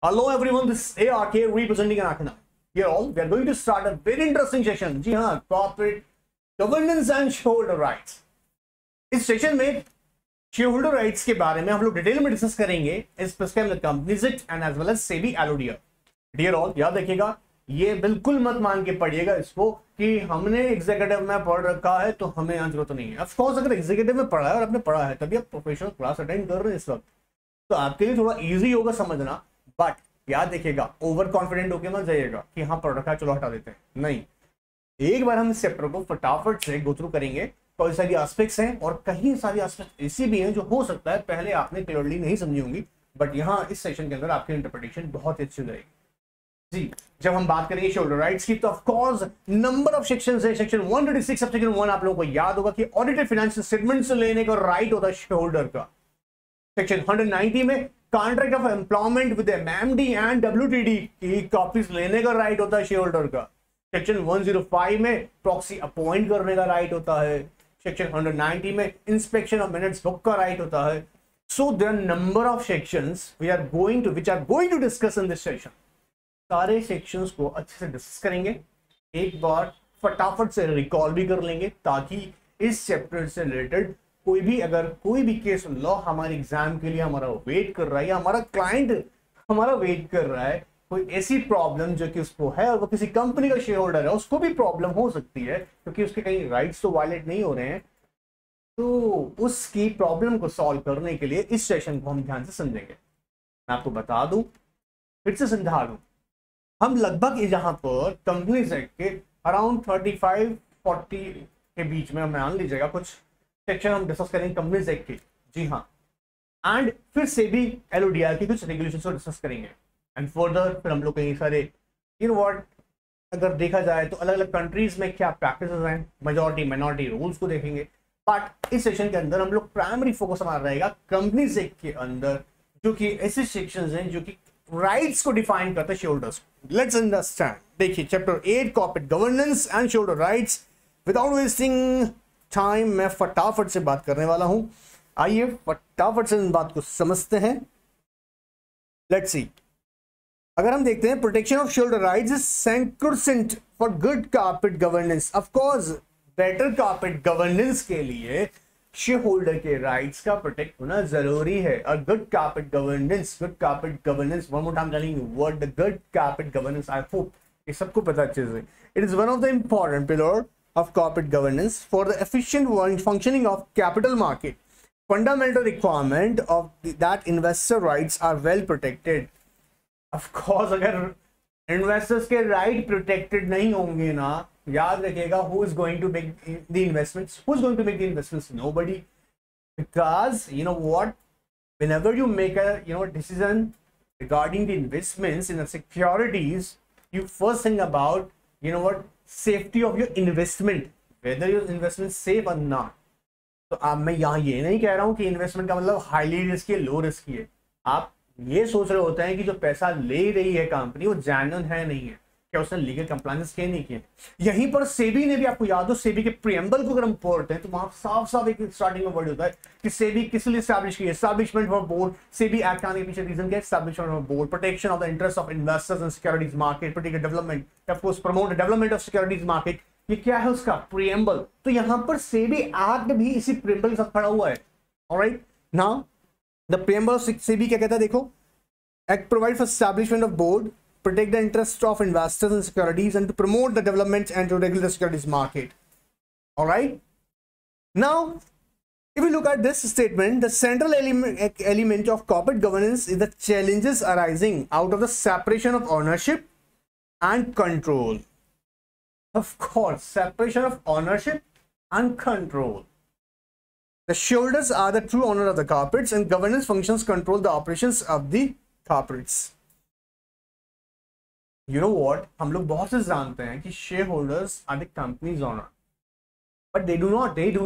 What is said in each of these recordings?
Hello everyone, this is ARK representing Anakana. Here all, we are going to start a very interesting session. जी हाँ, corporate governance and shareholder rights. इस session में shareholder rights के बारे में हम लोग detail में डिस्कस करेंगे. Specifically companies act and as well as SEBI एलोडिया. डियर ऑल, याद रखिएगा, ये बिल्कुल मत मान के पढ़िएगा इसको कि हमने एग्जीक्यूटिव में पढ़ रखा है तो हमें यहाँ जरूरत नहीं है. ऑफ कोर्स अगर एग्जीक्यूटिव में पढ़ा है और आपने पढ़ा है तभी आप प्रोफेशनल क्लास अटेंड कर रहे हैं इस वक्त, तो आपके लिए थोड़ा इजी होगा समझना. बट याद देखिएगा, ओवर कॉन्फिडेंट होकर मत जाइएगा कि हाँ पढ़ रखा है चलो हटा देते हैं. नहीं, एक बार हम इस चैप्टर को फटाफट से गो थ्रू करेंगे. कई सारी एस्पेक्ट्स हैं और कहीं सारी एस्पेक्ट्स ऐसी भी हैं जो हो सकता है पहले आपने क्लियरली नहीं समझी होंगी, बट यहाँ इस सेशन के अंदर आपकी इंटरप्रिटेशन बहुत ही अच्छी रहेगी. जी, जब हम बात करेंगे शेयरहोल्डर राइट्स की तो of course number of sections है. सेक्शन 136 सब सेक्शन 1 आप लोगों को याद होगा कि ऑडिटेड फाइनेंशियल स्टेटमेंट्स लेने का राइट होता है शेयरहोल्डर का. सेक्शन 190 में contract of employment with MMD and WTD की कॉपीज लेने का राइट होता है शेयरहोल्डर का. सेक्शन 105 में प्रॉक्सी अपॉइंट करने का राइट होता है. सेक्शन 190 में इंस्पेक्शन ऑफ मिनट्स बुक का राइट होता है. So there are number of sections we are going to discuss in this session. सारे सेक्शंस को अच्छे से डिस्कस करेंगे, एक बार फटाफट से रिकॉल भी कर लेंगे ताकि इस चैप्टर से रिलेटेड कोई भी केस लॉ हमारे एग्जाम के लिए हमारा वेट कर रहा है या हमारा क्लाइंट हमारा वेट कर रहा है, कोई ऐसी प्रॉब्लम जो कि उसको है और वो किसी कंपनी का शेयर होल्डर है, उसको भी प्रॉब्लम हो सकती है क्योंकि उसके कहीं राइट्स तो वायलेट नहीं हो रहे हैं, तो उसकी प्रॉब्लम को सॉल्व करने के लिए इस सेशन को हम ध्यान से समझेंगे. मैं आपको बता दूं, फिर से समझा दूं, हम लगभग यहाँ पर कंपनीज एक्ट के अराउंड 35-40 के बीच में मान लीजिएगा कुछ सेक्शन हम डिस्कस करेंगे कंपनीज एक्ट के. जी हाँ, एंड फिर से भी एलओडीआर की कुछ रेगुलेशंस को डिस्कस करेंगे. एंड फर्दर फिर हम लोग कई सारे व्हाट अगर देखा जाए तो अलग अलग कंट्रीज में क्या प्रैक्टिसेस हैं, मेजॉरिटी माइनॉरिटी रूल्स को देखेंगे. बट इस सेशन के अंदर हम लोग प्राइमरी फोकस हमारा रहेगा कंपनीज एक्ट के अंदर, जो कि ऐसे सेक्शंस हैं जो कि राइट्स को डिफाइन करते हैं शेयरहोल्डर्स. Let's understand. देखिए chapter 8 corporate governance and shareholder rights. Without wasting time मैं फटाफट से बात करने वाला हूं. आइए फटाफट से इन बात को समझते हैं. Let's see. अगर हम देखते हैं, protection of shareholder rights is sacrosanct for good corporate governance. Of course better corporate governance के लिए शेयर होल्डर के राइट्स का प्रोटेक्ट होना जरूरी है. और good corporate governance one more time telling you what the good corporate governance. I hope ये सबको पता अच्छे से. It is one of the important pillar of corporate governance for the efficient functioning of capital market. Fundamental requirement of that investor rights are well protected. Of course, अगर investors के right protected नहीं होंगे ना, याद रखिएगा, who is going to make the investments? Who is going to make the investments? Nobody. Because you know what? Whenever you make a decision regarding the investments in the securities, you first think about safety of your investment, whether your investment safe or not. तो अब मैं यहाँ ये नहीं कह रहा हूँ कि इन्वेस्टमेंट का मतलब हाईली रिस्की है, लो रिस्की है. आप ये सोच रहे होते हैं कि जो पैसा ले रही है कंपनी वो जेन्युइन है नहीं है, क्या उसने लीगल कंप्लायंस किए नहीं किए. यहीं पर सेबी ने भी, आपको याद हो, सेबी के प्रीएम्बल को अगर हम पढ़ते हैं तो वहां साफ साफ एक स्टार्टिंग में वर्ड होता है कि सेबी किस लिए एस्टैब्लिश की है. Establishment for board. SEBI act आने के पीछे रीजन क्या है? Establishment of board, protection of the interest of investors in securities market, particular development, of course promote the development of securities market. ये क्या है उसका प्रीएम्बल. तो यहां पर सेबी एक्ट भी इसी प्रीएम्बल के साथ खड़ा हुआ है. Alright, now the preamble of SEBI क्या कहता है, देखो. Act provides for establishment of board, protect the interests of investors in securities, and to promote the development and to regulate the securities market. All right. Now, if you look at this statement, the central element of corporate governance is the challenges arising out of the separation of ownership and control. Of course, separation of ownership and control. The shareholders are the true owner of the corporates, and governance functions control the operations of the corporates. You know what? हम लोग बहुत से जानते हैं कि shareholders are the company's owner, but they do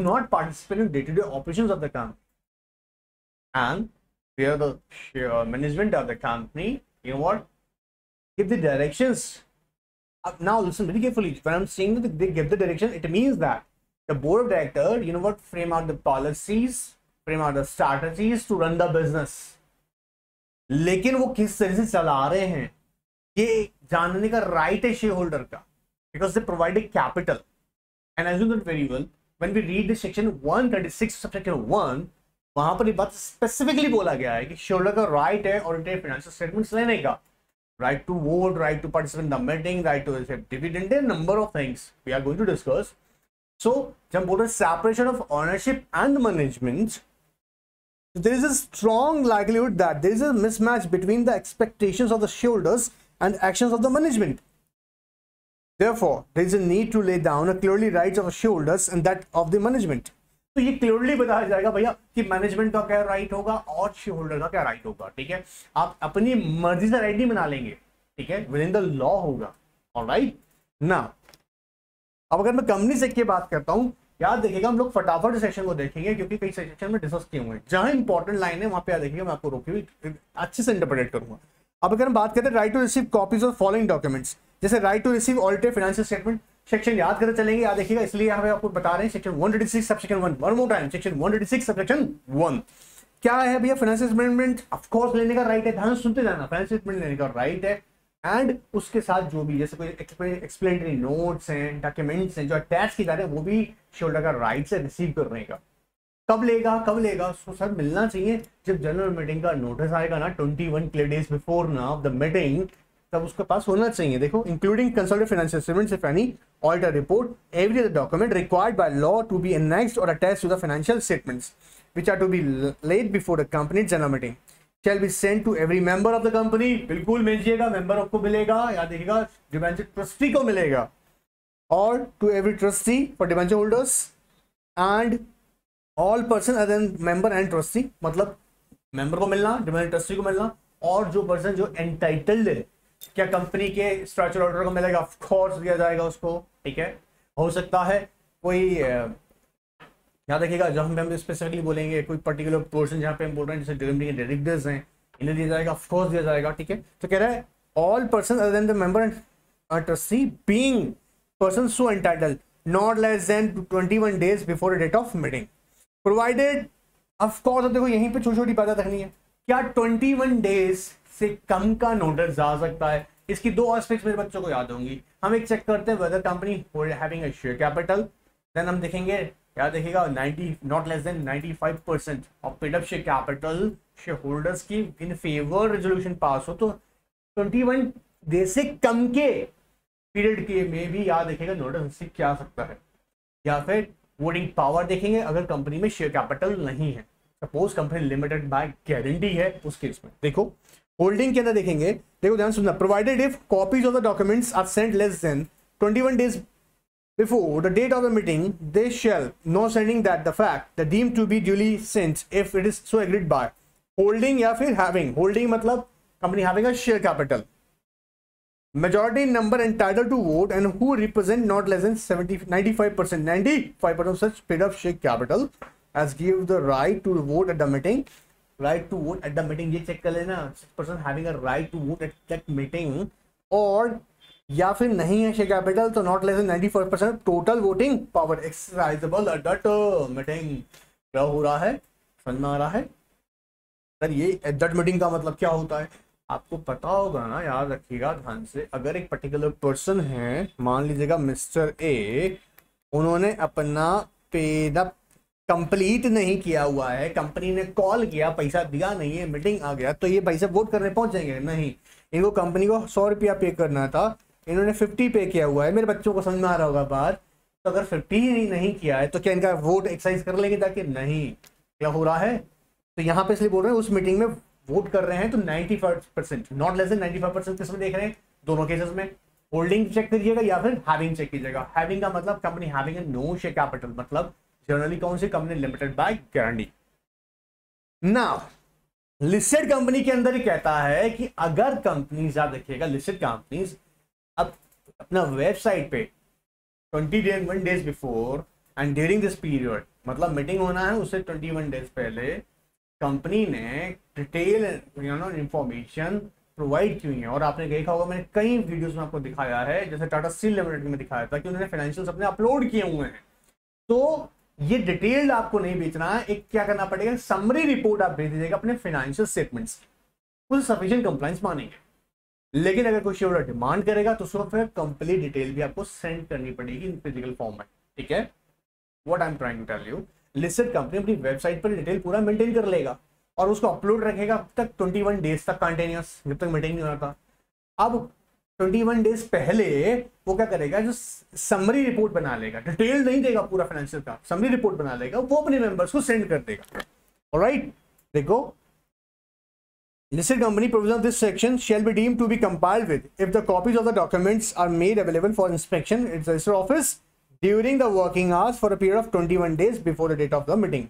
not participate in day-to-day operations of the company, and they are the management of the company. You know what? Give the directions. Now listen very carefully. When I'm saying that they give the direction, it means that the board of directors, frame out the policies, frame out the strategies to run the business. लेकिन वो किस तरह से चला रहे हैं ये जानने का राइट है शेयर होल्डर का, because they provide capital. And as you know very well when we read the section 136 subsection 1, वहां पर ये बात स्पेसिफिकली बोला गया है कि शेयर होल्डर का राइट है ऑडिटेड फाइनेंशियल स्टेटमेंट्स लेने का, right to vote, right to participate in the meeting, right to receive dividend, a number of things we are going to discuss. So जब बोल रहे separation of ownership and management, there is a strong likelihood that there is a mismatch between the expectations of the shareholders and actions of the management. Therefore, there is a need to lay down a clearly rights of the shareholders and that of the management. तो ये clearly बताया जाएगा भैया कि management का क्या right होगा और शेयर होल्डर का क्या राइट होगा। ठीक है, आप अपनी मर्जी से राइट नहीं बना लेंगे, ठीक है, विद इन द लॉ होगा। ऑलराइट ना, अब अगर मैं कंपनी से की बात करता हूं, याद देखिएगा हम लोग फटाफट सेक्शन को देखेंगे क्योंकि कई सेक्शन में डिस्कस किए हुए हैं, जहां इंपॉर्टेंट लाइन है वहां पे याद देखिएगा, मैं आपको रोक के अच्छे से इंटरप्रेट करूंगा। अब अगर हम बात करते हैं right to receive copies of following documents, जैसे right to receive audited financial statement, section याद करते चलेंगे, याद देखिएगा, इसलिए यहाँ पे आपको बता रहे हैं section 136 subsection 1, one more time, section 136 subsection 1 क्या है भैया? फाइनेंशियल स्टेटमेंट ऑफ कोर्स लेने का राइट है, ध्यान सुनते जाना, फाइनेंशियल स्टेटमेंट लेने का राइट है, एंड उसके साथ जो भी जैसे कोई एक्सप्लेनेटरी नोट्स हैं, डॉक्यूमेंट्स हैं जो अटैच किए जा रहे हैं, वो भी शेयर का राइट से रिसीव करने का। कब लेगा उसको सर मिलना चाहिए जब जनरल मीटिंग का नोटिस आएगा ना, 21 क्लियर डेज बिफोर ना ऑफ द मीटिंग, तब उसके पास होना चाहिए। देखो, including consolidated financial statements if any, auditor report, every other document required by law to be annexed और attached to the financial statements which are to be laid before the company general meeting shall be sent to every member of the company। बिल्कुल भेजिएगा, member को मिलेगा, याद रखिएगा debenture trustee को मिलेगा, और to every trustee for debenture holders and all person other than member and trustee, मतलब मेंबर को मिलना, डिबेंचर ट्रस्टी को मिलना, और जो पर्सन जो एंटाइटल्ड है, क्या कंपनी के स्ट्रक्चर ऑर्डर को मिलेगा, ऑफ कोर्स दिया जाएगा उसको। ठीक है, हो सकता है कोई याद रखिएगा, जब हम स्पेसिफिकली बोलेंगे कोई पर्टिकुलर पर्सन, जहाँ पे हम बोल रहे हैं जैसे डायरेक्टर्स हैं, इन्हें दिया जाएगा, ऑफ कोर्स दिया जाएगा। ठीक है, तो कह रहा है all person other than the member and trustee being person so entitled not less than 21 days before the date of meeting provided. Of course, अब देखो यहीं पे छोटी छोटी बातें रखनी है, क्या 21 डेज से कम का नोटिस जा सकता है? इसकी दो एस्पेक्ट्स मेरे बच्चों को याद होंगी। हम एक चेक करते हैं whether company having a share capital, then हम देखेंगे, याद देखिएगा, 90 not less than 95% of paid up share capital shareholders की इन फेवर रेजोल्यूशन पास हो, तो 21 डेज से कम के पीरियड के में भी याद देखिएगा नोटिस क्या आ सकता है। या फिर वोटिंग पावर देखेंगे अगर कंपनी में शेयर कैपिटल नहीं है, suppose company limited by guarantee है, उस केस में देखो होल्डिंग के अंदर देखेंगे, देखो ध्यान सुनना, provided if copies of the documents are sent less than 21 days before the date of the meeting, they shall no sending that the fact that deemed to be duly sent if it is so agreed by holding या फिर having। holding मतलब company having a share capital majority number entitled to vote and who represent not less than 95% of such paid up share capital as give the right to vote at the meeting। right to vote at the meeting ये check कर लेना, person having a right to vote at that meeting, और या फिर नहीं है share capital तो not less than 95% total voting power exercisable at that meeting. क्या हो रहा है, समझ में आ रहा है सर? ये एट दैट मीटिंग का मतलब क्या होता है आपको पता होगा ना, याद रखिएगा ध्यान से। अगर एक पर्टिकुलर पर्सन है, मान लीजिएगा मिस्टर ए, उन्होंने अपना पेड अप कंप्लीट नहीं किया हुआ है, कंपनी ने कॉल किया, पैसा दिया नहीं है, मीटिंग आ गया, तो ये भाई साहब वोट करने पहुंच जाएंगे? नहीं, इनको कंपनी को 100 रुपया पे करना था, इन्होंने 50 पे किया हुआ है। मेरे बच्चों को समझ में आ रहा होगा बात, तो अगर 50 ही नहीं किया है तो क्या इनका वोट एक्सरसाइज कर लेंगे जाके? नहीं। क्या हो रहा है, तो यहाँ पे इसलिए बोल रहे हैं उस मीटिंग में वोट कर रहे हैं तो 95% नॉट लेस देन 95% किसमें देख रहे हैं? दोनों केसेस में। होल्डिंग चेक करिएगा या फिर हैविंग चेक कीजिएगा। हैविंग का मतलब company having no share capital, मतलब जनरली कौन सी company limited by guarantee. Now listed company के अंदर ही कहता है कि अगर कंपनीज, याद रखिएगा लिस्टेड कंपनीज अब अपना वेबसाइट पे 21 days before and during this period, मतलब मीटिंग होना है उससे 21 डेज पहले कंपनी ने डिटेल इंफॉर्मेशन प्रोवाइड की है। और आपने देखा होगा, मैंने कई वीडियोस में आपको दिखाया है, जैसे टाटा स्टील लिमिटेड में दिखाया था कि उन्होंने फाइनेंशियल्स अपने अपलोड किए हुए हैं। तो ये डिटेल्ड आपको नहीं बेचना है, एक क्या करना पड़ेगा, समरी रिपोर्ट आप भेज दीजिएगा अपने फाइनेंशियल स्टेटमेंट्स। उसे सफिशिएंट कंप्लाइंस मानेंगे। लेकिन अगर कोई शेयर होल्डर डिमांड करेगा तो उसको फिर कंप्लीट डिटेल भी आपको सेंड करनी पड़ेगी इन फिजिकल फॉर्म में। ठीक है, what I am trying to tell you, listed company अपनी वेबसाइट पर डिटेल पूरा मेंटेन कर लेगा और उसको अपलोड रखेगा अब तक 21 डेज तक कंटिन्यूअस, जब तक मीटिंग नहीं हो रहा था। अब 21 डेज पहले वो क्या करेगा, जो समरी रिपोर्ट बना लेगा, डिटेल नहीं देगा पूरा फाइनेंशियल का, समरी रिपोर्ट बना लेगा, वो अपने मेंबर्स को सेंड कर देगा। ऑलराइट, देखो, listed company provision of this section shall be deemed to be complied with if the copies of the documents are made available for inspection in the register office during the working hours for a period of 21 days before the date of the meeting।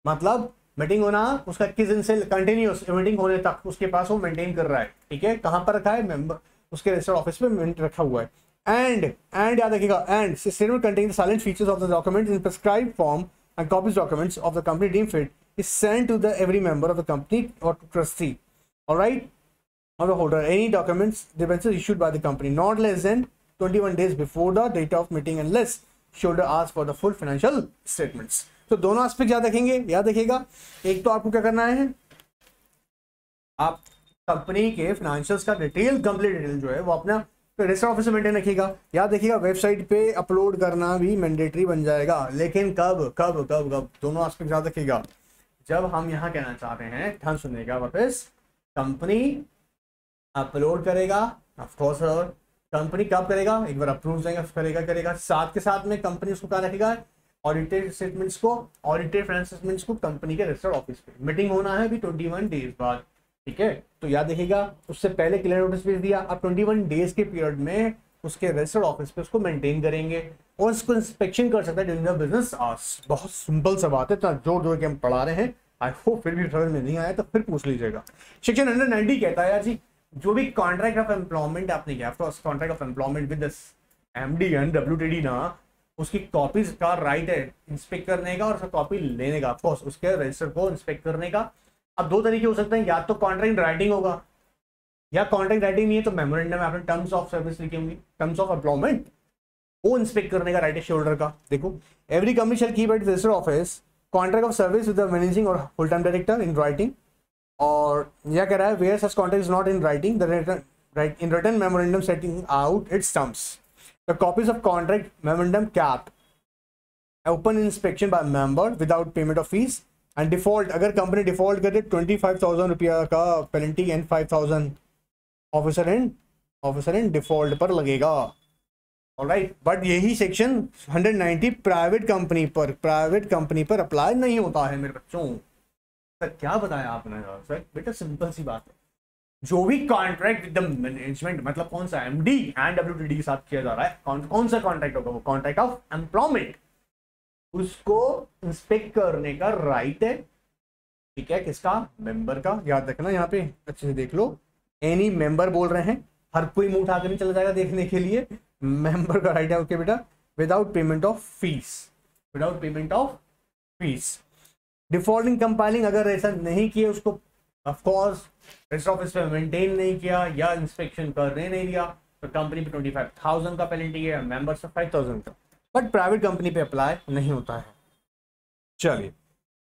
मतलब meeting होना उसका किस दिन से continuous meeting होने तक उसके पास वो मेंटेन कर रहा है। ठीक है, कहां पर रखा है, मेंबर उसके रजिस्टर ऑफिस में रखा हुआ है। एंड याद रखिएगा, and statement containing the silent features of the documents in prescribed form and copies documents of the company deemed fit is sent to the every member of the company और to trustee, all right, of the holder, any documents debentures issued by the company not less than 21 days before the date of meeting unless shareholder asks for the full financial statements। तो दोनों aspect याद रखेंगे, याद रखिएगा। एक तो आपको क्या करना है, आप कंपनी के फाइनेंशियल्स का डिटेल, कंप्लीट डिटेल जो है वो अपना रजिस्टर ऑफिस में मेंटेन रखिएगा। याद रखिएगा, वेबसाइट पे अपलोड करना भी मैंडेटरी बन जाएगा, लेकिन कब कब कब कब, दोनों एस्पेक्ट याद रखिएगा। जब हम यहाँ कहना चाह रहे हैं, ध्यान सुनिएगा वापस, कंपनी अपलोड करेगा, ऑफ कोर्स कंपनी कब करेगा, एक बार अप्रूव करेगा, साथ के साथ में कंपनी उसको क्या रखेगा, ऑडिटेड स्टेटमेंट्स को, ऑडिटेड फाइनेंशियल स्टेटमेंट्स को कंपनी के रजिस्टर्ड ऑफिस पे। मीटिंग होना है भी 21 डेज बाद। ठीक है, तो याद रखिएगा, उससे पहले क्लियर नोटिस भेज दिया, अब 21 डेज के पीरियड में उसके रजिस्टर्ड ऑफिस पे उसको मेंटेन करेंगे और उसको इंस्पेक्शन कर सकता है ड्यूरिंग द बिजनेस आवर्स। बहुत सिंपल सा बात है, इतना जोर जोर के हम पढ़ा रहे हैं, आई होप फिर भी समझ में नहीं आया तो फिर पूछ लीजिएगा। सेक्शन 190 कहता है यार जी, जो भी कॉन्ट्रैक्ट ऑफ एम्प्लॉयमेंट आपने किया, contract of employment with MD and WTD ना, उसकी कॉपीज का राइट है इंस्पेक्ट करने का और उसका कॉपी लेने का, ऑफकोर्स उसके रजिस्टर को इंस्पेक्ट करने का। अब दो तरीके हो सकते हैं, या तो कॉन्ट्रैक्ट राइटिंग होगा, या कॉन्ट्रैक्ट राइटिंग नहीं है तो मेमोरेंडम में आपने टर्म्स ऑफ सर्विस लिखी होंगी, टर्म्स ऑफ एम्प्लॉयमेंट, वो इंस्पेक्ट करने का राइट है शेयर का। देखो, every company shall keep at register office contract of service with the managing और full time director in writing, और यह कह रहा है where such contract is not in writing the in written memorandum setting out its terms, the copies of contract memorandum cap open inspection by member without payment of fees and default, अगर company default करे 25,000 रुपया का penalty and 5,000 officer in default पर लगेगा। Alright, but यही section 190 private company पर apply नहीं होता है मेरे बच्चों। सर क्या बताया आपने सर, बेटा सिंपल सी बात है, जो भी कॉन्ट्रैक्ट विद द मैनेजमेंट, मतलब कौन सा एमडी एंड डब्ल्यूटीडी के साथ किया जा रहा है, कौन सा कॉन्ट्रैक्ट होगा, वो कॉन्ट्रैक्ट ऑफ एम्प्लॉयमेंट, उसको इंस्पेक्ट करने का राइट है। ठीक है, किसका, मेंबर का। याद रखना, यहाँ पे अच्छे से देख लो, एनी मेंबर बोल रहे हैं, हर कोई मुंह उठा कर नहीं चला जाएगा देखने के लिए, मेंबर का राइट है। ओके बेटा, without payment of fees, defaulting compiling, अगर ऐसा नहीं किया उसको, ऑफ कोर्स रजिस्टर ऑफिस में मेंटेन नहीं किया या इंस्पेक्शन करने नहीं दिया, तो कंपनी पे 25,000 का पेनल्टी है, मेंबर्स पे 5,000 का, बट प्राइवेट कंपनी पे अप्लाई नहीं होता है। चलिए,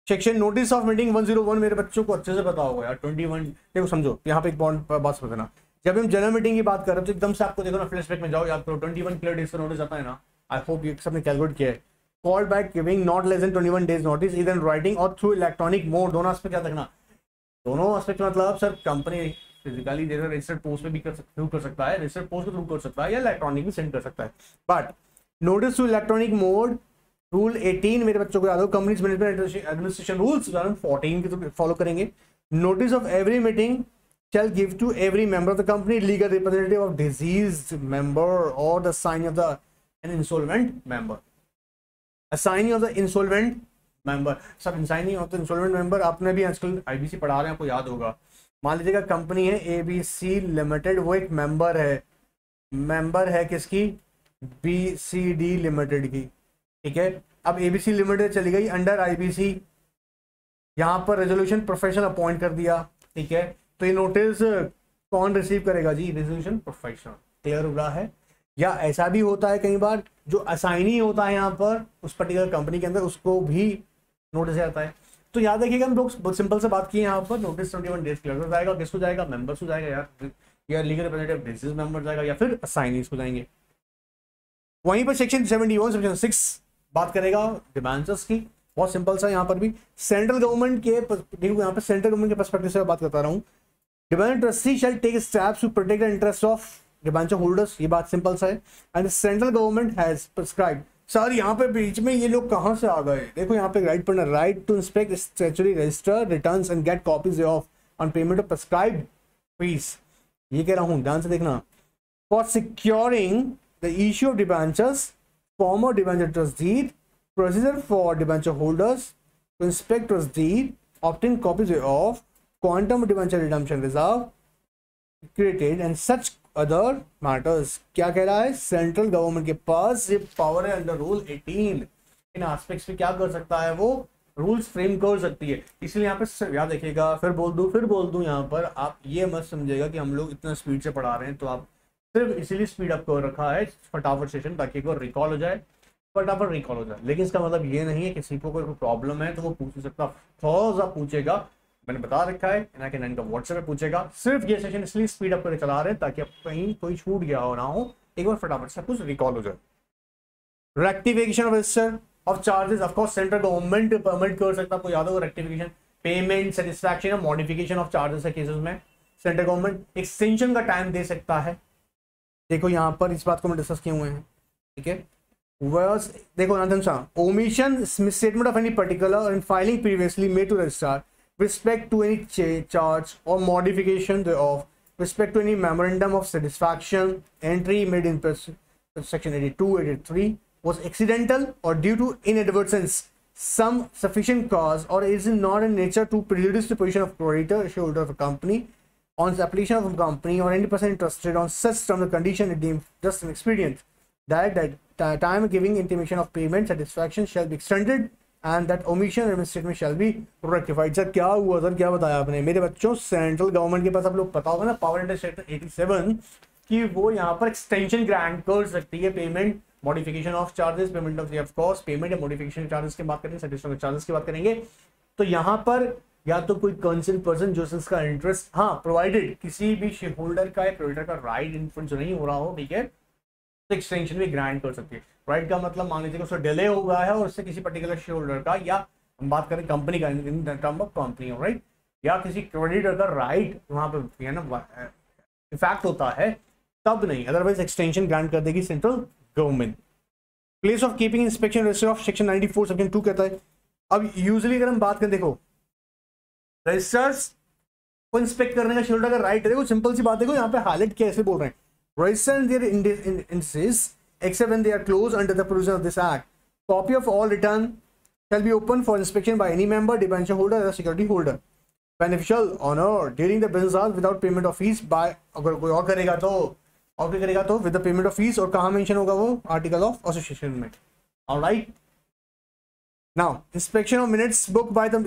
सेक्शन नोटिस ऑफ मीटिंग 101 मेरे बच्चों को अच्छे से पता होगा यार। 21 देखो, समझो यहाँ पे एक बात समझना, जब हम जनरल मीटिंग की बात कर रहे हैं तो एकदम से आपको देखो ना, फ्लैशबैक में जाओ, याद करो 21 क्लियर डेज का नोटिस आता है ना, आई होप ये सबने कैलकुलेट किया है। Called back giving not less than 21 days notice either in writing और थ्रू इलेक्ट्रॉनिक मोड, दोनों एस्पेक्ट याद रखना। दोनों एस्पेक्ट मतलब sir company physically registered post पे भी थ्रू कर सकता है, रजिस्टर्ड पोस्ट पे थ्रू कर सकता है, या इलेक्ट्रॉनिक भी सेंड कर सकता है, but notice to electronic mode rule 18 मेरे बच्चों को याद हो, कंपनीज मैनेजमेंट एडमिनिस्ट्रेशन रूल्स 2014 के तो फॉलो करेंगे। Notice of every meeting shall give to every member of the company legal representative of deceased member or the assignee of an insolvent member. Assignee of the insolvent member, सब assignee of the insolvent member आपने भी आजकल IBC पढ़ा रहे हैं, आपको याद होगा। मान लीजिएगा कंपनी है ABC लिमिटेड, वो एक मेंबर है किसकी, BCD लिमिटेड की। ठीक है, अब ABC लिमिटेड चली गई अंडर IBC, यहाँ पर रेजोल्यूशन प्रोफेशनल अपॉइंट कर दिया। ठीक है, तो ये नोटिस कौन रिसीव करेगा जी, रेजोल्यूशन प्रोफेशनल। क्लियर हो रहा है। या ऐसा भी होता है कई बार, जो असाइनी होता है यहाँ पर उस पर्टिकुलर कंपनी के अंदर, उसको भी नोटिस आता है। तो याद रखिएगा हम लोग बहुत सिंपल से बात की यहाँ पर, नोटिस 21 डेज क्लियर जाएगा, किसको जाएगा, मेंबर्स को जाएगा यार, या लीगल रिप्रेजेंटेटिव बेसिस मेंबर जाएगा, या फिर असाइनीज को जाएंगे। वहीं पर सेक्शन 71 सेक्शन 6 बात करेगा डिबेंचर्स की, बहुत सिंपल सा। यहाँ पर भी सेंट्रल गवर्नमेंट के, देखो यहाँ पर सेंट्रल गवर्नमेंट के पर्सपेक्टिव से बात करता रहा हूँ। Debenture trustee shall take steps to protect the interest of debenture holders, ये बात सिंपल सा है। And central government has prescribed, sir यहाँ पे बीच में ये लोग कहाँ से आ गए, देखो यहाँ पे राइट पढ़ना, right to inspect statutory register returns and get copies of on payment of prescribed fees. ये कह रहा हूँ, ध्यान से देखना। For securing the issue of debentures, former debenture trust deed, procedure for debenture holders to inspect trust deed, obtain copies of quantum debenture redemption reserve created and such other matters। क्या कह रहा है, सेंट्रल गवर्नमेंट के पास ये power है under rule 18, इन aspects पे क्या कर सकता है, वो रूल्स फ्रेम कर सकती है। इसलिए यहाँ पे याद रखिएगा, फिर बोल दूं यहाँ पर, आप ये मत समझिएगा कि हम लोग इतना स्पीड से पढ़ा रहे हैं, तो आप सिर्फ इसीलिए स्पीड अप कर रखा है फटाफट सेशन, ताकि एक बार रिकॉल हो जाए, फटाफट रिकॉल हो जाए। लेकिन इसका मतलब ये नहीं है किसी को कोई प्रॉब्लम है तो वो पूछ सकता, थोड़ा पूछेगा, मैंने बता रखा है ना कि नहीं, व्हाट्सएप पे पूछेगा। सिर्फ ये सेशन इसलिए स्पीड अप करके चला रहे हैं ताकि अब कहीं कोई छूट गया हो ना हो, एक बार फटाफट से कुछ रिकॉल हो जाए। Rectification of register of charges, of course central government permit कर सकता है, आपको याद होगा रेक्टिफिकेशन, पेमेंट, सेटिस्फैक्शन या मॉडिफिकेशन ऑफ चार्जेस के केसेस में सेंट्रल गवर्नमेंट एक्सटेंशन का टाइम दे सकता है। देखो यहाँ पर इस बात को मैं डिस्कस किए हुए हैं, ठीक है। देखो omission, misstatement of any particular and filing previously made to registrar respect to any charge or modification thereof, respect to any memorandum of satisfaction entry made in section 82, 83 was accidental or due to inadvertence, some sufficient cause, or is not in nature to prejudice the position of creditor, shareholder of a company, on the application of a company or any person interested on such terms and condition it deemed just an expedient, that time giving intimation of payment satisfaction shall be extended and that omission and misstatement shall be rectified। Sir क्या हुआ, sir क्या बताया आपने मेरे बच्चों, central government के पास आप लोग पता होगा ना पावर अंडर सेक्शन 87 कि वो यहाँ पर एक्सटेंशन ग्रांट कर सकती है, payment modification of charges, payment of cost, payment या मॉडिफिकेशन चार्जेस की बात करेंगे, सेटिस्फैक्शन चार्जेस की बात करेंगे। तो यहाँ पर या तो कोई कंसर्न पर्सन जो इसका इंटरेस्ट, हाँ प्रोवाइडेड किसी भी शेयर होल्डर का या प्रोवाइडर का राइट इन्फ्लुएंस नहीं हो रहा हो, ठीक है, तो एक्सटेंशन भी ग्रांट कर सकती है। राइट का मतलब मान लीजिए उसका डिले हो गया है और उससे किसी पर्टिकुलर शेयर होल्डर का, या हम बात करें कंपनी का in term of company, right, या किसी क्रेडिटर का राइट वहां पर ना इफेक्ट होता है, तब नहीं, अदरवाइज एक्सटेंशन ग्रांट कर देगी central government. Place of keeping inspection register of section 94 section 2 कहता है। अब यूजुअली अगर हम बात करें, देखो रजिस्टर्स को इंस्पेक्ट करने का शेयर होल्डर का राइट है, देखो सिंपल सी बात, देखो यहाँ पे हाईलाइट कैसे बोल रहे हैं, register in their indices except when they are closed under the provision of this act. Copy of all return shall be open for inspection by any member, debenture holder or security holder, beneficial honor during the business hours without payment of fees by, अगर कोई और करेगा तो with the payment of fees, और कहाँ mention होगा वो, article of association में। Alright, now inspection of minutes booked by the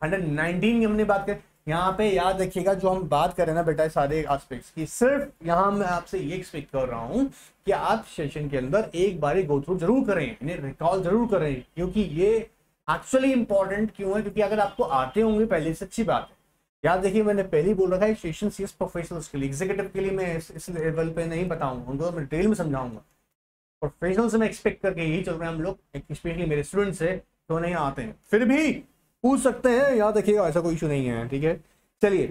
119 की हमने बात करें। यहाँ पे याद रखिएगा जो हम बात करें ना बेटा सारे एस्पेक्ट्स की, सिर्फ यहाँ मैं आपसे ये एक्सपेक्ट कर रहा हूँ कि आप सेशन के अंदर एक बार गो थ्रू जरूर करें, इन्हें रिकॉल जरूर करें, क्योंकि ये एक्चुअली इंपॉर्टेंट क्यों है, क्योंकि अगर आपको आते होंगे पहले से अच्छी बात है। याद देखिए मैंने पहले ही बोल रखा है, सेशन सीएस प्रोफेशनल्स के लिए, एग्जीक्यूटिव के लिए मैं इस लेवल पे नहीं बताऊंगा, उनको मैं डिटेल में समझाऊंगा। प्रोफेशनल से मैं एक्सपेक्ट करके यही चल रहे हैं हम लोग, स्पेशली मेरे स्टूडेंट से तो नहीं आते हैं, फिर भी पूछ सकते हैं, याद रखिएगा ऐसा कोई इशू नहीं है, ठीक है। चलिए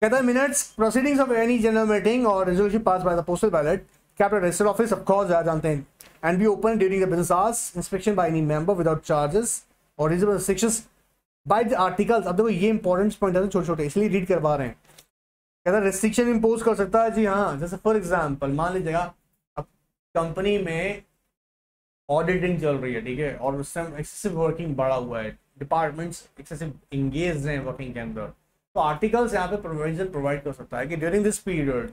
कहता है minutes proceedings of any general meeting और resolution pass by the postal ballot capital register office of course जानते हैं, and be open during the business hours, inspection by any member without charges और reasonable restrictions by the articles. अब देखो ये important point है, छोटे छोटे इसलिए रीड करवा रहे हैं। कहता है रिस्ट्रिक्शन इंपोज कर सकता है, जी हाँ, जैसे फॉर एग्जाम्पल मान लीजिएगा अब कंपनी में ऑडिटिंग चल रही है, ठीक है, और उस टाइम एक्सेसिव वर्किंग बढ़ा हुआ है, डिपार्टमेंट्स एक्सेसिव इंगेज हैं वर्किंग के अंदर, तो आर्टिकल्स यहाँ पे प्रोविजन प्रोवाइड कर सकता है कि ड्यूरिंग दिस पीरियड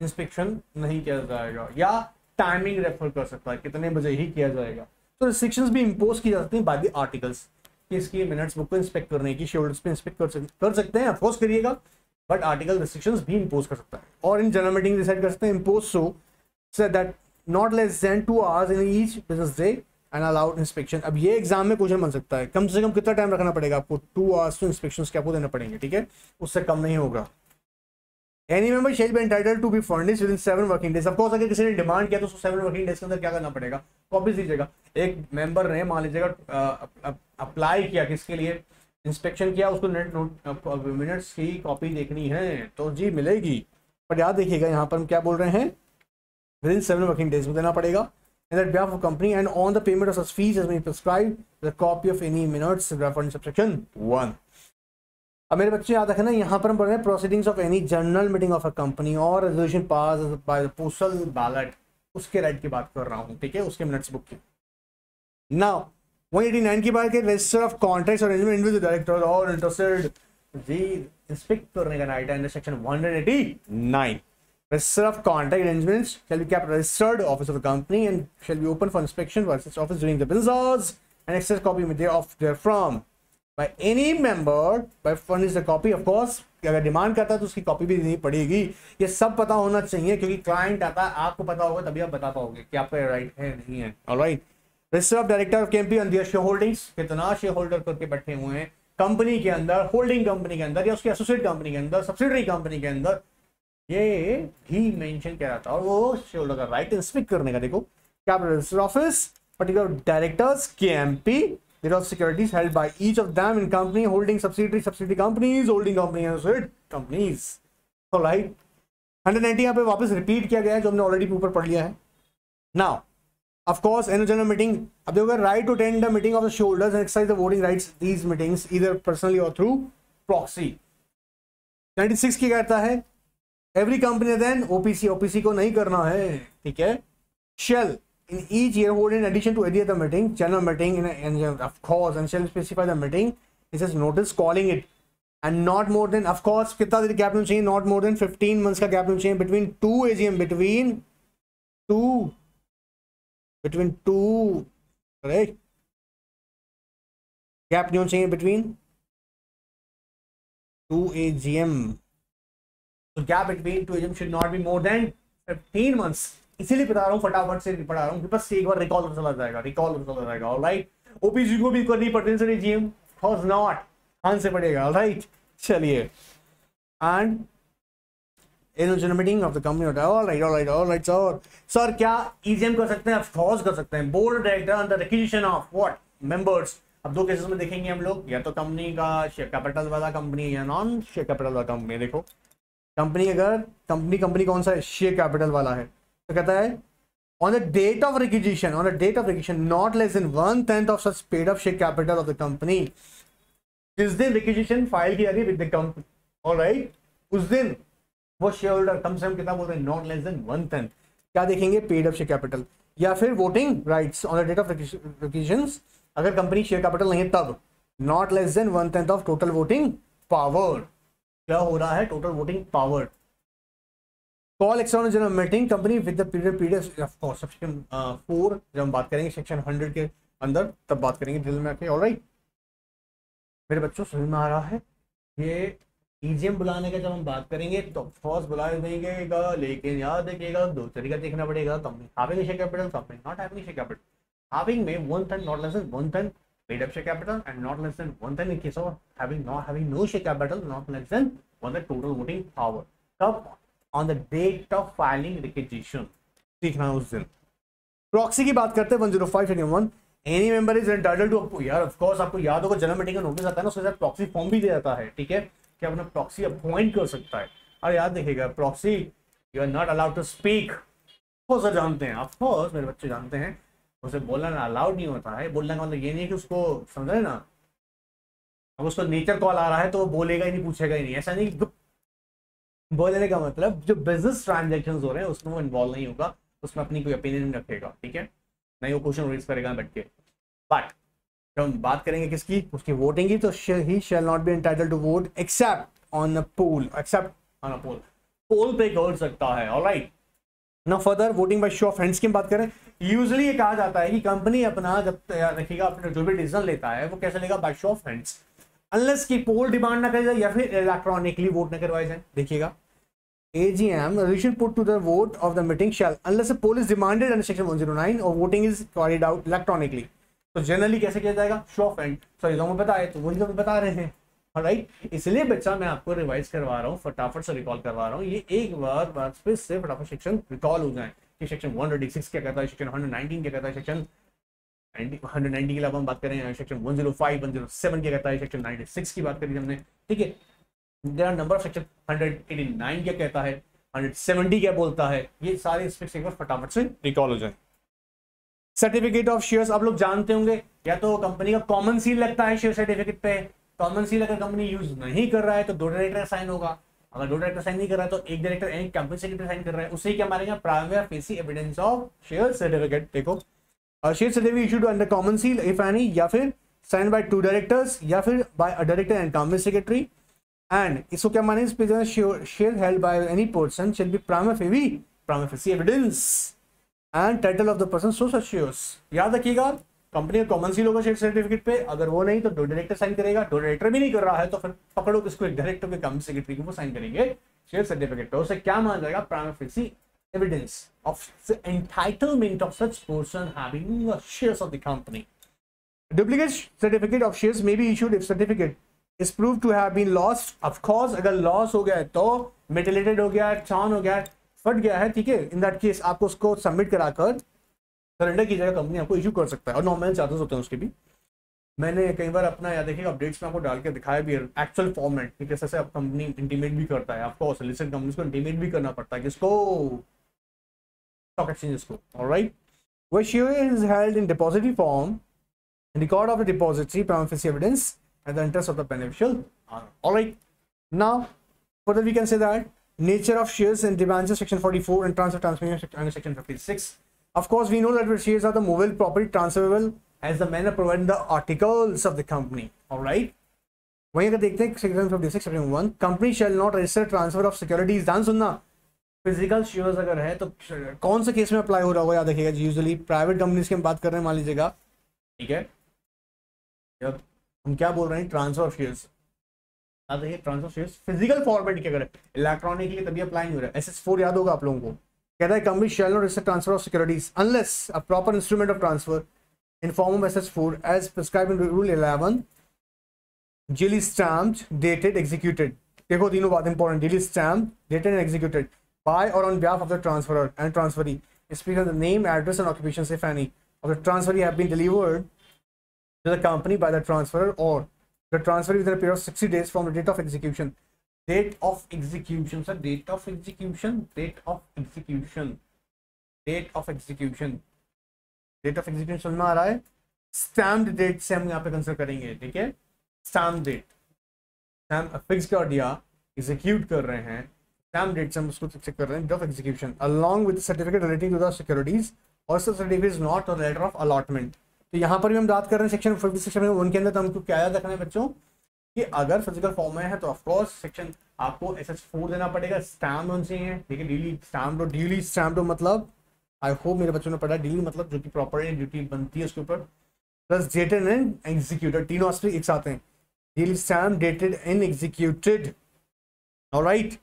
इंस्पेक्शन नहीं किया जाएगा, या टाइमिंग रेफर कर सकता है कितने बजे ही किया जाएगा। तो रिस्ट्रिक्शंस भी इंपोज की जाती हैं बाय द आर्टिकल्स, इसकी मिनट्स बुक को इंस्पेक्ट करने की, शेड्यूल्स पे इंस्पेक्ट कर सकते हैं, ऑफकोर्स करिएगा, बट आर्टिकल रिस्ट्रिक्शंस भी इंपोज कर सकता है। और इन जनरल मीटिंग डिसाइड कर सकते हैं, impose so that not less then 2 hours in each business day and allowed inspection. अब ये एग्जाम में क्वेश्चन बन सकता है, कम से कम कितना टाइम रखना पड़ेगा आपको, 2 hours तो इंस्पेक्शन के आपको देने पड़ेंगे, ठीक है, उससे कम नहीं होगा। Any member shall be entitled to be furnished within 7 working days. Of course अगर किसी ने डिमांड किया तो उसको 7 वर्किंग डेज के अंदर क्या करना पड़ेगा, कॉपी दीजिएगा। एक मेंबर ने मान लीजिएगा अप्लाई किया, किसके लिए, इंस्पेक्शन किया, उसको मिनट्स की कॉपी देखनी है तो जी मिलेगी, पर याद देखिएगा यहाँ पर हम क्या बोल रहे हैं, विद इन 7 वर्किंग डेज में देना पड़ेगा। In that behalf of company and on the payment of such fees as may be prescribed, the copy of any minutes referred in subsection 1. अब मेरे बच्चे याद रखना, यहाँ पर हम पढ़ रहे हैं proceedings of any general meeting of a company और resolution pass by the postal ballot, उसके राइट की बात कर रहा हूँ, ठीक है, उसके मिनट्स बुक की। नाउ 189 की बात करें, रजिस्टर ऑफ कॉन्ट्रैक्ट्स और अरेंजमेंट विद द डायरेक्टर और इंटरेस्टेड जी इंस्पेक्ट करने का राइट है under section 189। Register of contract arrangements shall be kept registered office of the company and shall be open for inspection by such office during the business hours, and access copy therefrom by any member by furnish the copy। of course अगर demand करता है तो उसकी copy भी देनी पड़ेगी। ये सब पता होना चाहिए क्योंकि क्लाइंट आता है, आपको पता होगा तभी आप बता पाओगे कि आपका राइट है नहीं है। Alright, register of director of KMP on their share holdings, कितना शेयर होल्डर करके बैठे हुए हैं कंपनी के अंदर, होल्डिंग कंपनी के अंदर या उसकी एसोसिएट कंपनी के अंदर, सब्सिडरी कंपनी के अंदर, ये भी मेंशन किया जाता है। और वो शेयर होल्डर का राइट इंस्पेक्ट करने का, देखो capital register office, particular directors KMP, there are securities held by each of them in company holding subsidiary companies, holding company and associate companies। Alright, 190 यहाँ पे वापस रिपीट किया गया है जो हमने ऑलरेडी ऊपर पढ़ लिया है। Now of course annual general meeting, अब देखो right to attend the meeting of the shareholders and exercise the voting rights these meetings either personally or through proxy. 96 की कहता है एवरी कंपनी देन ओपीसी को नहीं करना है, ठीक है, shell in each year hold in addition to any other meeting, general meeting and of course and shall specify the meeting, it says notice calling it and not more than, of course कितना देर gap होना चाहिए, not more than 15 months का gap होना चाहिए between two AGM, between two right, gap नहीं होना चाहिए between two AGM, so gap between two AGM should not be more than 15 months। इसीलिए बता रहा हूँ, फटाफट से पढ़ा रहा हूँ, बस एक बार रिकॉल चला जाएगा। ऑलराइट, ओपीसी को भी करनी पड़ती है जीएम, ऑफ नॉट हां से पड़ेगा। ऑलराइट, चलिए, and annual general meeting of the company, alright sir क्या ईजीएम कर सकते हैं? ऑफ कोर्स कर सकते हैं। Board director under requisition of what members. अब दो केसेस में देखेंगे हम लोग, या तो कंपनी का शेयर कैपिटल वाला कंपनी या नॉन शेयर कैपिटल वाला कंपनी। देखो कंपनी, अगर कंपनी कौन सा है, शेयर कैपिटल वाला है, तो कहता है on the date of requisition not less than 1/10 of such paid up share capital of the company। जिस दिन रिक्विजिशन फाइल की जा रही है विद द कंपनी, ऑलराइट, उस दिन वो शेयर होल्डर कम से कम कितना बोल रहे हैं, नॉट लेस देन 1/10। क्या देखेंगे, पेड अप शेयर कैपिटल, या फिर voting rights on the date of requisitions, अगर कंपनी शेयर कैपिटल नहीं है तब not less than 1/10 of total voting power. क्या हो रहा है, total voting power. Call external general meeting company with the period of course section 4, जब हम बात करेंगे सेक्शन 100 के अंदर तब बात करेंगे दिल में आके। ऑलराइट मेरे बच्चों, समझ में आ रहा है? ये ईजीएम बुलाने का जब हम बात करेंगे तो ऑफकोर्स बुला देंगे, लेकिन याद रखिएगा दो तरीका देखना पड़ेगा, company having share capital, company not having share capital. Having में 1/10 not less than 1/10 paid up share capital and not less than 1/10 in case of having no share capital, not less than 1/10 total voting power. कब? On the date of filing requisition, सीखना है उस दिन। Proxy की बात करते हैं 105 any member is entitled to, यार ऑफ कोर्स आपको याद होगा जनरल मीटिंग का नोटिस आता है ना, उसके साथ प्रॉक्सी फॉर्म भी दिया जाता है, ठीक है, कि अपना प्रॉक्सी अपॉइंट कर सकता है। और याद रखिएगा proxy you are not allowed to speak. Sir जानते हैं, ऑफ कोर्स मेरे बच्चे जानते हैं, उसे बोलना अलाउड नहीं होता है। बोलने का मतलब ये नहीं है कि उसको समझ रहे ना, अब उसको नेचर कॉल आ रहा है तो वो बोलेगा ही नहीं, पूछेगा ही नहीं, ऐसा नहीं। बोलने का मतलब जो बिजनेस ट्रांजैक्शन हो रहे हैं उसमें वो इन्वॉल्व नहीं होगा, उसमें अपनी कोई ओपिनियन रखेगा, ठीक है, नहीं वो क्वेश्चन रेज करेगा बैठ के। बट जब हम बात करेंगे किसकी, उसकी वोटिंग की, तो he shall not be entitled to vote except on a poll, poll पे कर सकता है। Alright, now further voting by show of hands की बात करें, यूजुअली ये कहा जाता है कि कंपनी अपना जब रखिएगा, अपना जो भी डिसीजन लेता है वो कैसे लेगा, by show of hands, unless की पोल डिमांड ना करे जाए या फिर इलेक्ट्रॉनिकली वोट ना करवाए जाए। देखिएगा AGM resolution put to the vote of the meeting shall unless a poll is demanded under section 109 or voting is carried out electronically. तो जनरली कैसे किया जाएगा? Show off hand. सॉरी तो बता है, तो वही तो बता रहे हैं. राइट, इसलिए बच्चा मैं आपको रिवाइज करवा रहा हूँ, फटाफट से रिकॉल करवा रहा हूँ. ये एक बार बात फिर से फटाफट सेक्शन रिकॉल हो जाए कि सेक्शन 186 क्या कहता है, सेक्शन 119 क्या कहता है, सेक्शन 190 के अलावा हम बात करें सेक्शन 105 107 क्या कहता है, सेक्शन 96 की बात करी हमने. ठीक है, there are number of section. 189 क्या कहता है, 170 क्या बोलता है, ये सारे स्पेक्स एक बार फटाफट से रिकॉल हो जाए. सर्टिफिकेट ऑफ शेयर्स आप लोग जानते होंगे, या तो कंपनी का कॉमन सील लगता है शेयर सर्टिफिकेट पे. कॉमन सील अगर कंपनी यूज नहीं कर रहा है तो 2 डायरेक्टर साइन होगा. अगर 2 डायरेक्टर साइन नहीं कर रहा है तो 1 डायरेक्टर एक कंपनी सेक्रेटरी साइन कर रहा है, उससे क्या मारेगा? Primary facie evidence of share certificate. देखो, share certificate issued under common seal if any, या फिर साइन बाय 2 डायरेक्टर्स, या फिर by a director and company secretary. And इसको क्या माने? Share held by any person shall be primary facie evidence and title of the person so such shares. याद रखिएगा, company का कॉमन सील होगा share certificate पे. अगर वो नहीं तो 2 डायरेक्टर साइन करेगा. 2 डायरेक्टर भी नहीं कर रहा है तो फिर पकड़ो किसको? एक डायरेक्टर के कंपनी सेक्रेटरी को वो साइन करेंगे शेयर सर्टिफिकेट पे. उसे क्या माना जाएगा? Primary facie evidence of the entitlement of such person having shares of the company. Duplicate certificate of shares may be issued if certificate is prove to have been lost. Of course अगर loss हो गया है तो मेटिलेटेड हो गया है, छान हो गया है, फट गया है, ठीक है, इन दैट केस आपको उसको सबमिट कराकर सरेंडर की जगह कंपनी आपको इशू कर सकता है. और नॉमिनल चार्जेस होते हैं उसके भी. मैंने कई बार अपना याद देखिएगा अपडेट्स में आपको डाल के दिखाया भी है एक्चुअल फॉर्मेट कि कैसे अब कंपनी इंटीमेट भी करता है. आपको लिस्टेड कंपनीज को इंटीमेट भी करना पड़ता है किसको? स्टॉक एक्सचेंजेस को. Alright, where share is held in depository form, record of the depository, prima facie evidence, and the interest of the beneficial owner. Alright, now further we can say that nature of shares and debentures section 44 and transmission under section 56. Of course, we know that shares are the movable property transferable as the manner provided in the articles of the company. Alright, वहीं अगर देखते हैं section 56 section 1, company shall not register transfer of securities. ध्यान सुनना, physical shares अगर है तो कौन से केस में अप्लाई हो रहा होगा? याद रखिएगा, यूजुअली प्राइवेट कंपनीज की हम बात कर रहे हैं, मान लीजिएगा, ठीक है. जब हम क्या बोल रहे हैं? Transfer of shares. याद रखिए, ट्रांसफर शेयर्स फिजिकल फॉर्मेट क्या करें, इलेक्ट्रॉनिकली तभी अप्लाई नहीं हो रहा है. SS4 याद होगा आप लोगों को, कहता है company shall not register transfer of securities unless a proper instrument of transfer in form of SS4 as prescribed in Rule 11, duly stamped, dated, executed. देखो तीनों बात important. Duly stamped, dated and executed by or on behalf of the transferor and transferee. Speaking of the name, address and occupations, if any, of the transferee have been delivered to the company by the transferor or the transferee within a period of 60 days from the date of execution. Date of execution, sir. Date of execution. Date of execution. Date of execution. Date of execution समझ में आ रहा है? Stamped date से हम यहाँ पे consider करेंगे. ठीक है, स्टैम्प डेट, स्टैम्प फिक्स कर दिया, एग्जीक्यूट कर रहे हैं, स्टैम्प डेट से हम उसको चेक कर रहे हैं. Date of execution along with certificate relating to the securities और certificate is not a letter of allotment. तो यहाँ पर भी हम बात कर रहे हैं सेक्शन 56 सेक्शन 1 के अंदर. तो हमको क्या याद रखना है बच्चों कि अगर फिजिकल फॉर्म में है तो ऑफकोर्स सेक्शन आपको SS4 देना पड़ेगा. स्टैम्प होना चाहिए, ठीक है, ड्यूली स्टैम्प्ड. और ड्यूली स्टैम्प्ड मतलब आई होप मेरे बच्चों ने पढ़ा, ड्यूली मतलब जो कि प्रॉपर ड्यूटी बनती है उसके ऊपर, प्लस डेटेड एंड एग्जीक्यूटेड, तीनों एस्पेक्ट एक साथ हैं. Duly stamp, dated and executed. Alright,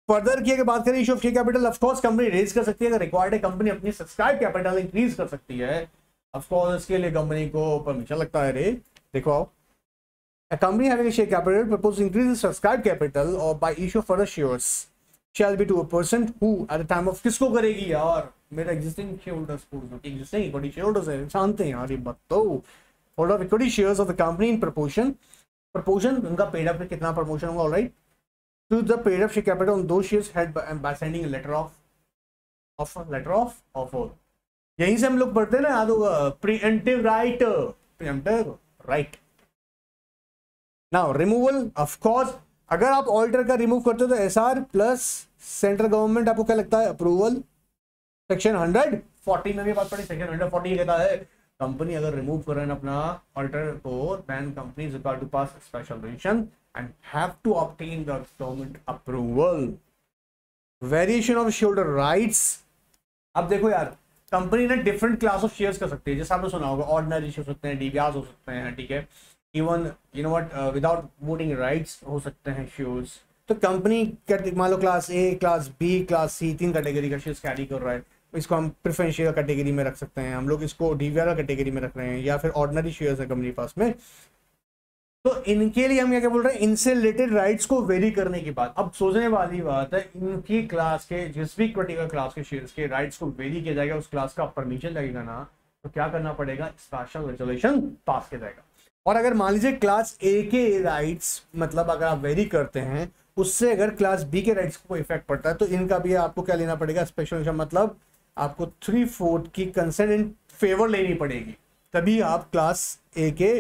further की अगर बात करें issue of share capital, of course company raise कर सकती है. अगर रिक्वायर्ड है कंपनी अपनी सब्सक्राइब कैपिटल इंक्रीज कर सकती है. ऑफ कोर्स इसके लिए कंपनी को परमिशन लगता है. रे देखो आओ, a company having a share capital proposes to increase its subscribed capital or by issue of further shares shall be to a person who at the time of किसको करेगी यार? मेरा existing shareholders को, जो existing equity shareholders है, जानते हैं यार ये बात. तो holder of equity shares of the company in proportion उनका paid up कितना proportion होगा? Alright, to the paid up share capital on those shares held by sending a letter of offer. यहीं से हम लोग पढ़ते हैं ना, याद होगा, preemptive right. Now removal, of course अगर आप ऑल्टर का रिमूव करते हो तो SR प्लस सेंट्रल गवर्नमेंट आपको क्या लगता है? अप्रूवल. सेक्शन 140 में भी बात पड़ी. सेक्शन 140 कहता है कंपनी अगर रिमूव कर रहे हैं अपना ऑल्टर को, then company is required to pass special resolution and have to obtain the government approval. Variation of shareholder rights. अब देखो यार, कंपनी ने डिफरेंट क्लास ऑफ शेयर्स कर सकती है. जैसे आपने सुना होगा, ऑर्डिनरी शेयर हो सकते हैं, DBRs हो सकते हैं, ठीक है, even you know what without voting rights हो सकते हैं शेयर्स. तो कंपनी मान लो class A, class B, class C, 3 category का शेयर्स कैरी कर रहा है, इसको हम प्रेफरेंस शेयर कैटेगरी में रख सकते हैं, हम लोग इसको डीवीआर कैटेगरी में रख रहे हैं, या फिर ऑर्डिनरी शेयर्स है कंपनी के पास में। तो इनके लिए हम क्या बोल रहे हैं, इनसे रिलेटेड राइट्स को वेरी करने के बाद अब सोचने वाली बात है, इनकी क्लास के जिस भी पर्टिकुलर क्लास के शेयर्स के राइट्स को वेरी किया जाएगा, उस क्लास का परमिशन लगेगा ना, तो क्या करना पड़ेगा, स्पेशल रेजोल्यूशन पास किया जाएगा। और अगर मान लीजिए क्लास ए के राइट्स मतलब अगर आप वेरी करते हैं, उससे अगर क्लास बी के राइट्स को इफेक्ट पड़ता है, तो इनका भी आपको क्या लेना पड़ेगा, स्पेशल, मतलब आपको 3/4 की कंसेंट इन फेवर लेनी पड़ेगी, तभी आप क्लास ए के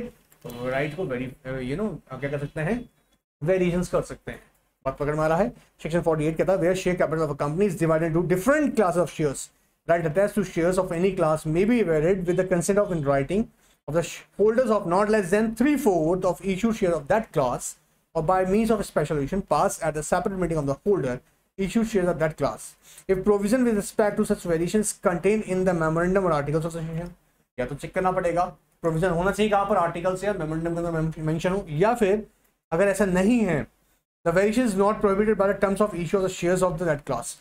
राइट को वेरी क्या कर सकते हैं, वेरिएशंस कर सकते हैं। बात पकड़ में आ रहा है। सेक्शन 48 कहता है where share capital of a company is divided into different class of shares, right attached to shares of any class may be varied with the consent of in writing of the holders of not less than 3/4 of issued share of that class, or by means of a special resolution passed at a separate meeting of the holder issued shares of that class, if provision with respect to such variations contained in the memorandum or articles of association। या तो check करना पड़ेगा provision होना चाहिए कहां पर, articles या memorandum के अंदर मेंशन हो, या फिर अगर ऐसा नहीं है, the variation is not prohibited by the terms of issue of the shares of that class।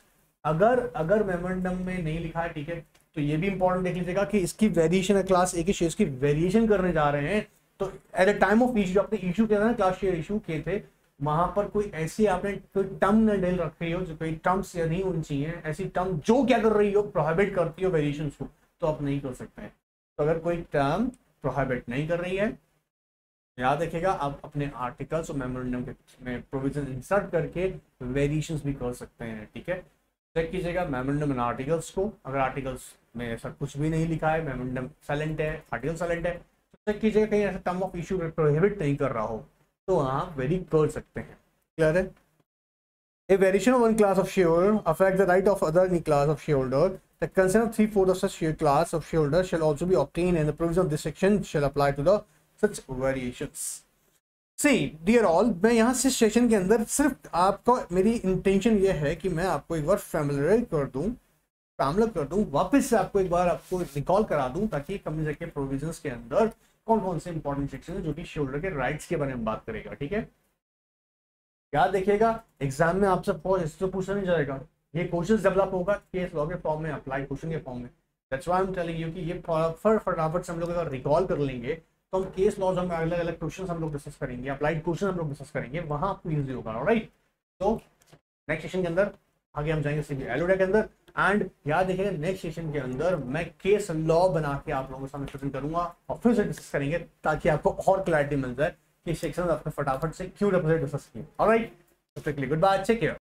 अगर मेमोरेंडम में नहीं लिखा है, ठीक है, तो ये भी इंपॉर्टेंट देख लीजिएगा कि इसकी वेरिएशन है, क्लास ए के शेयर्स की वेरिएशन करने जा रहे हैं, तो at the time of issue, आपने इशू किया था ना, क्लास शेयर इशू किए थे, वहां पर कोई ऐसी आपने कोई टर्म न डेल रखी हो, जो कोई टर्म्स या नहीं होनी चाहिए, ऐसी टर्म जो क्या कर रही हो, प्रोहिबिट करती हो वेरिएशन को, तो आप नहीं कर सकते हैं। तो अगर कोई टर्म प्रोहिबिट नहीं कर रही है, याद रखिएगा, आप अपने आर्टिकल्स और मेमोरेंडम में प्रोविजन इंसर्ट करके वेरिएशंस भी कर सकते हैं, ठीक है। चेक कीजिएगा मेमोरेंडम एंड आर्टिकल्स को, अगर आर्टिकल्स में ऐसा कुछ भी नहीं लिखा है, मेमोरेंडम साइलेंट है, आर्टिकल साइलेंट है, तो चेक कीजिएगा कहीं ऐसा टर्म ऑफ इशू प्रोहिबिट नहीं कर रहा हो, तो आप वेरी कर सकते हैं। क्लियर है। A variation of one class of shareholder affect the right of other class of shareholder. The consent of 3/4 of such share class of shareholder shall also be obtained, and the provision of this section shall apply to the such variations. See, dear all, मैं यहाँ से session के अंदर सिर्फ आपको, मेरी intention ये है कि मैं आपको एक बार फैमिलियर कर दूं, वापस से आपको एक बार आपको रिकॉल करा दूं, ताकि कंपनी के प्रोविजंस के अंदर कौन कौन से इंपॉर्टेंट सेक्शन है जो कि शेयरहोल्डर के राइट्स के बारे में बात करेगा, ठीक है। याद देखिएगा, एग्जाम में आपसे तो पूछा नहीं जाएगा, ये क्वेश्चन डेवलप होगा केस लॉ के फॉर्म में, अप्लाई क्वेश्चन के फॉर्म में। That's why I am telling you कि ये फटाफट से हम लोग अगर रिकॉल कर लेंगे, तो हम केस लॉज हम अलग अलग क्वेश्चन हम लोग डिस्कस करेंगे, अप्लाइड क्वेश्चन हम लोग डिस्कस करेंगे, वहां आपको ईजी होगा। ऑलराइट, तो नेक्स्ट सेशन के अंदर आगे हम जाएंगे सीधे एलओडा के अंदर, एंड याद देखिएगा नेक्स्ट सेशन के अंदर मैं केस लॉ बना के आप लोगों के सामने प्रेजेंट करूंगा और फिर से डिस्कस करेंगे, ताकि आपको और क्लैरिटी मिल जाए कि सेक्शन आपने फटाफट से क्यों रिप्रेजेंट डिस्कस किए। Alright, goodbye, take care.